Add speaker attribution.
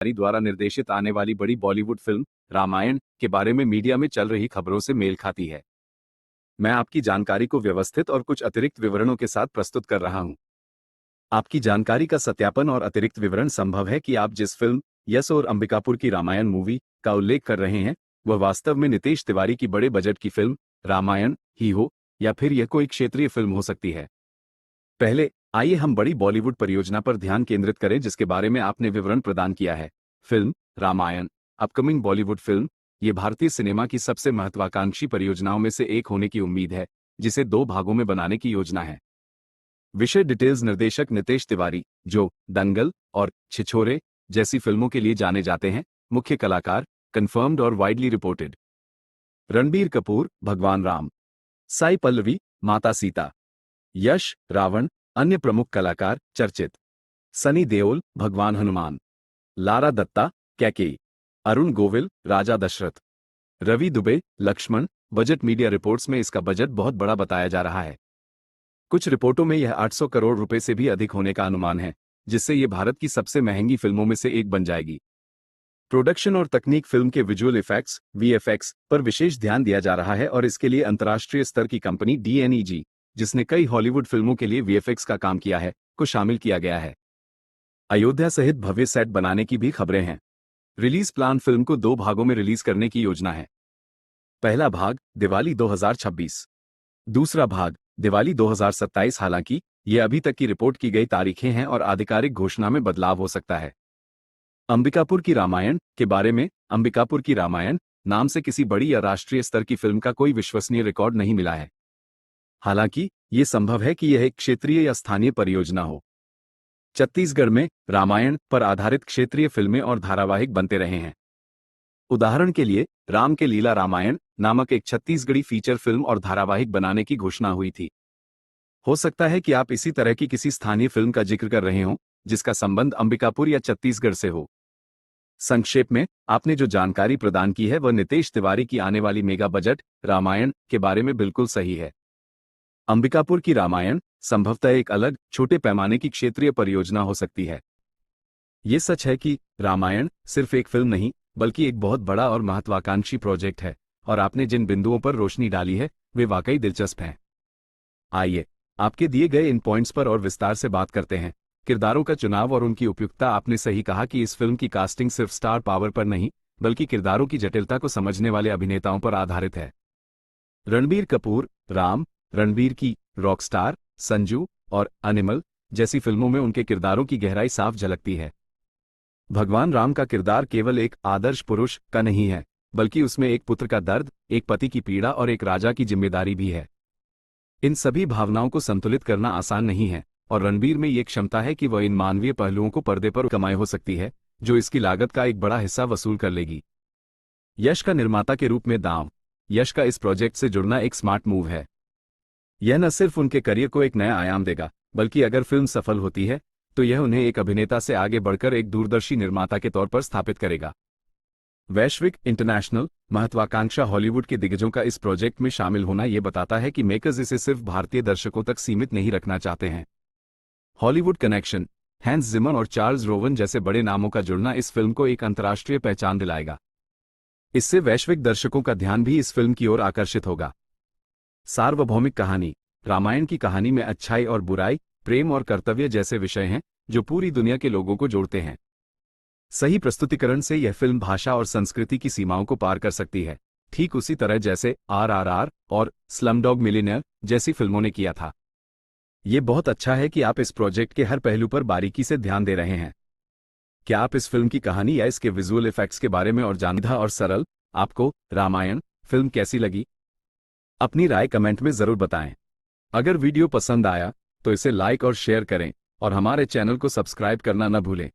Speaker 1: द्वारा निर्देशित आने वाली बड़ी बॉलीवुड फिल्म रामायण के बारे में मीडिया में चल रही खबरों से मेल खाती है। मैं आपकी जानकारी को व्यवस्थित और कुछ अतिरिक्त विवरणों के साथ प्रस्तुत कर रहा हूं। आपकी जानकारी का सत्यापन और अतिरिक्त विवरण संभव है कि आप जिस फिल्म यस और अंबिकापुर की रामायण मूवी का उल्लेख कर रहे हैं वह वास्तव में नितेश तिवारी की बड़े बजट की फिल्म रामायण ही हो, या फिर यह कोई क्षेत्रीय फिल्म हो सकती है। पहले आइए हम बड़ी बॉलीवुड परियोजना पर ध्यान केंद्रित करें जिसके बारे में आपने विवरण प्रदान किया है। Film Ramayan upcoming Bollywood film ये भारतीय सिनेमा की सबसे महत्वाकांक्षी परियोजनाओं में से एक होने की उम्मीद है, जिसे 2 भागों में बनाने की योजना है। विषय डिटेल्स निर्देशक नितेश तिवारी, जो दंगल और छिछोरे जैसी फिल्मों के लिए जाने जाते हैं। मुख्य कलाकार कंफर्म्ड और वाइडली रिपोर्टेड। रणबीर कपूर भगवान राम, साई पल्लवी माता सीता, यश रावण, अन्य प्रमुख कलाकार चर्चित। सनी देओल भगवान हनुमान, लारा दत्ता कैकेयी, अरुण गोविल राजा Dasharath, Ravi Dubey Lakshman. Budget media reports में इसका बजट बहुत बड़ा बताया जा रहा है। कुछ रिपोर्टों में यह 800 करोड़ रुपए से भी अधिक होने का अनुमान है, जिससे यह भारत की सबसे महंगी फिल्मों में से एक बन जाएगी। प्रोडक्शन और तकनीक फिल्म के विजुअल इफेक्ट्स वीएफएक्स पर विशेष ध्यान दिया जा रहा है और इसके लिए अंतर्राष्ट्रीय स्तर की कंपनी DNEG, जिसने कई हॉलीवुड फिल्मों के लिए वीएफएक्स का काम किया है, को शामिल किया गया है। अयोध्या सहित भव्य सेट बनाने की भी खबरें हैं। रिलीज प्लान फिल्म को 2 भागों में रिलीज करने की योजना है। पहला भाग दिवाली 2026, दूसरा भाग दिवाली 2027। हालांकि ये अभी तक की रिपोर्ट की गई तारीखें हैं और आधिकारिक घोषणा में बदलाव हो सकता है। अंबिकापुर की रामायण के बारे में अंबिकापुर की रामायण नाम से किसी बड़ी या राष्ट्रीय स्तर की फिल्म का कोई विश्वसनीय रिकॉर्ड नहीं मिला है। हालांकि ये संभव है कि यह एक क्षेत्रीय या स्थानीय परियोजना हो। छत्तीसगढ़ में रामायण पर आधारित क्षेत्रीय फिल्में और धारावाहिक बनते रहे हैं। उदाहरण के लिए राम के लीला रामायण नामक एक छत्तीसगढ़ी फीचर फिल्म और धारावाहिक बनाने की घोषणा हुई थी। हो सकता है कि आप इसी तरह की किसी स्थानीय फिल्म का जिक्र कर रहे हों जिसका संबंध अंबिकापुर या छत्तीसगढ़ से हो। संक्षेप में आपने जो जानकारी प्रदान की है वह नितेश तिवारी की आने वाली मेगा बजट रामायण के बारे में बिल्कुल सही है। अंबिकापुर की रामायण संभवतः एक अलग छोटे पैमाने की क्षेत्रीय परियोजना हो सकती है। ये सच है कि रामायण सिर्फ एक फिल्म नहीं बल्कि एक बहुत बड़ा और महत्वाकांक्षी प्रोजेक्ट है, और आपने जिन बिंदुओं पर रोशनी डाली है वे वाकई दिलचस्प हैं। आइए आपके दिए गए इन पॉइंट्स पर और विस्तार से बात करते हैं। किरदारों का चुनाव और उनकी उपयुक्तता। आपने सही कहा कि इस फिल्म की कास्टिंग सिर्फ स्टार पावर पर नहीं बल्कि किरदारों की जटिलता को समझने वाले अभिनेताओं पर आधारित है। रणबीर कपूर राम, रणबीर की रॉकस्टार, संजू और एनिमल जैसी फिल्मों में उनके किरदारों की गहराई साफ झलकती है। भगवान राम का किरदार केवल एक आदर्श पुरुष का नहीं है बल्कि उसमें एक पुत्र का दर्द, एक पति की पीड़ा और एक राजा की जिम्मेदारी भी है। इन सभी भावनाओं को संतुलित करना आसान नहीं है, और रणबीर में ये क्षमता है कि वह इन मानवीय पहलुओं को पर्दे पर कमाए हो सकती है जो इसकी लागत का एक बड़ा हिस्सा वसूल कर लेगी। यश का निर्माता के रूप में दांव। यश का इस प्रोजेक्ट से जुड़ना एक स्मार्ट मूव है। यह न सिर्फ उनके करियर को एक नया आयाम देगा बल्कि अगर फिल्म सफल होती है तो यह उन्हें एक अभिनेता से आगे बढ़कर एक दूरदर्शी निर्माता के तौर पर स्थापित करेगा। वैश्विक इंटरनेशनल महत्वाकांक्षा हॉलीवुड के दिग्गजों का इस प्रोजेक्ट में शामिल होना यह बताता है कि मेकर्स इसे सिर्फ भारतीय दर्शकों तक सीमित नहीं रखना चाहते हैं। हॉलीवुड कनेक्शन, हैंस जिमर और चार्ल्स रोवन जैसे बड़े नामों का जुड़ना इस फिल्म को एक अंतर्राष्ट्रीय पहचान दिलाएगा। इससे वैश्विक दर्शकों का ध्यान भी इस फिल्म की ओर आकर्षित होगा। सार्वभौमिक कहानी। रामायण की कहानी में अच्छाई और बुराई, प्रेम और कर्तव्य जैसे विषय हैं जो पूरी दुनिया के लोगों को जोड़ते हैं। सही प्रस्तुतिकरण से यह फिल्म भाषा और संस्कृति की सीमाओं को पार कर सकती है, ठीक उसी तरह जैसे RRR और स्लमडॉग मिलियनेयर जैसी फिल्मों ने किया था। ये बहुत अच्छा है कि आप इस प्रोजेक्ट के हर पहलू पर बारीकी से ध्यान दे रहे हैं। क्या आप इस फिल्म की कहानी या इसके विजुअल इफेक्ट्स के बारे में और जानना और सरल, आपको रामायण फिल्म कैसी लगी? अपनी राय कमेंट में जरूर बताएं। अगर वीडियो पसंद आया तो इसे लाइक और शेयर करें और हमारे चैनल को सब्सक्राइब करना न भूलें।